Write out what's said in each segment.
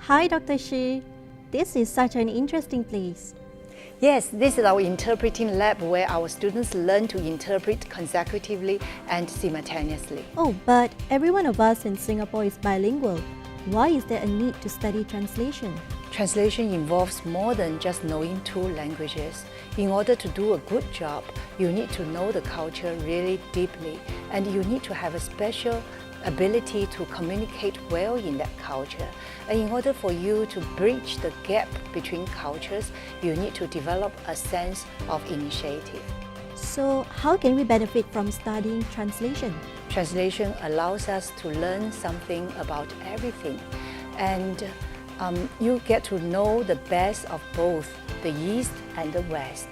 Hi, Dr. Shi. This is such an interesting place. Yes, this is our interpreting lab where our students learn to interpret consecutively and simultaneously. Oh, but every one of us in Singapore is bilingual. Why is there a need to study translation? Translation involves more than just knowing two languages. In order to do a good job, you need to know the culture really deeply, and you need to have a special ability to communicate well in that culture. And in order for you to bridge the gap between cultures, you need to develop a sense of initiative. So, how can we benefit from studying translation? Translation allows us to learn something about everything, and you get to know the best of both the East and the West.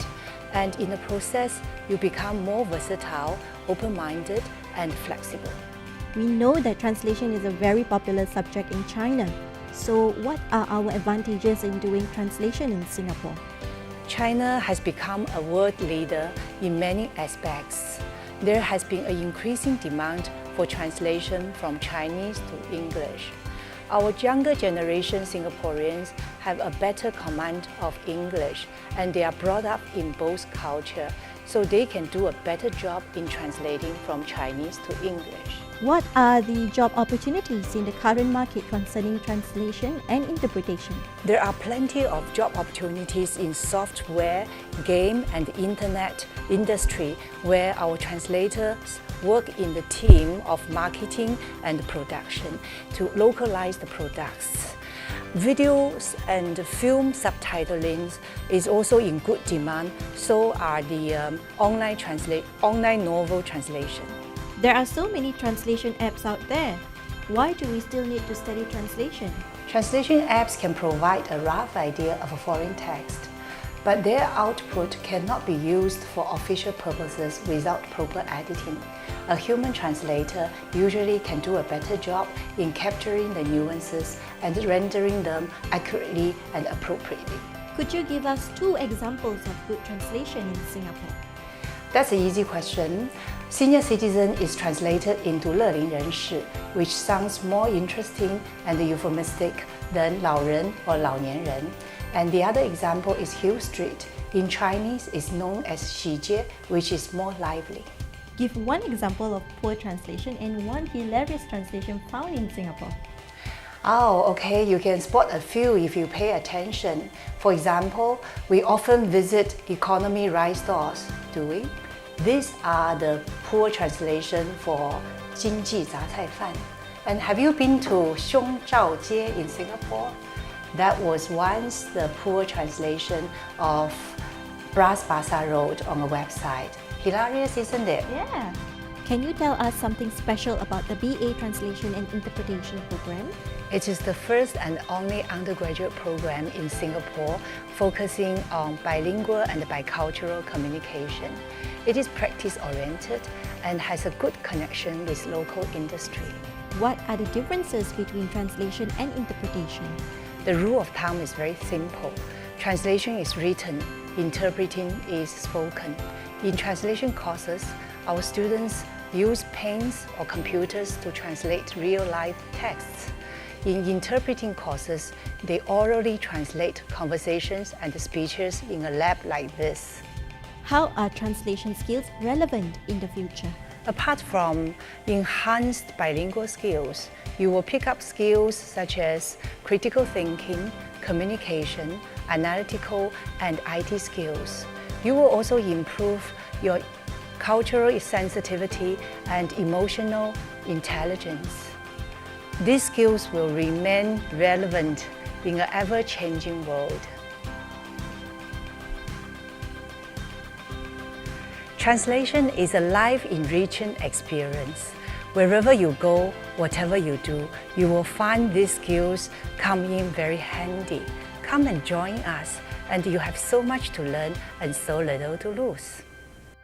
And in the process, you become more versatile, open-minded, and flexible. We know that translation is a very popular subject in China. So, what are our advantages in doing translation in Singapore? China has become a world leader in many aspects. There has been an increasing demand for translation from Chinese to English. Our younger generation Singaporeans have a better command of English, and they are brought up in both cultures, so they can do a better job in translating from Chinese to English. What are the job opportunities in the current market concerning translation and interpretation? There are plenty of job opportunities in software, game, and internet industry where our translators work in the team of marketing and production to localize the products. Videos and film subtitling is also in good demand, so are the online novel translation. There are so many translation apps out there. Why do we still need to study translation? Translation apps can provide a rough idea of a foreign text, but their output cannot be used for official purposes without proper editing. A human translator usually can do a better job in capturing the nuances and rendering them accurately and appropriately. Could you give us 2 examples of good translation in Singapore? That's an easy question. Senior citizen is translated into 乐龄人士, which sounds more interesting and euphemistic than 老人 or 老年人. And the other example is Hill Street. In Chinese, it's known as 喜街, which is more lively. Give one example of poor translation and one hilarious translation found in Singapore. Oh, okay, you can spot a few if you pay attention. For example, we often visit economy rice stores, do we? These are the poor translation for 经济杂菜饭. And have you been to 胸罩街 in Singapore? That was once the poor translation of Bras Basah Road on a website. Hilarious, isn't it? Yeah. Can you tell us something special about the BA Translation and Interpretation program? It is the first and only undergraduate program in Singapore focusing on bilingual and bicultural communication. It is practice-oriented and has a good connection with local industry. What are the differences between translation and interpretation? The rule of thumb is very simple. Translation is written, interpreting is spoken. In translation courses, our students use pens or computers to translate real-life texts. In interpreting courses, they orally translate conversations and speeches in a lab like this. How are translation skills relevant in the future? Apart from enhanced bilingual skills, you will pick up skills such as critical thinking, communication, analytical, and IT skills. You will also improve your cultural sensitivity and emotional intelligence. These skills will remain relevant in an ever-changing world. Translation is a life-enriching experience. Wherever you go, whatever you do, you will find these skills come in very handy. Come and join us, and you have so much to learn and so little to lose.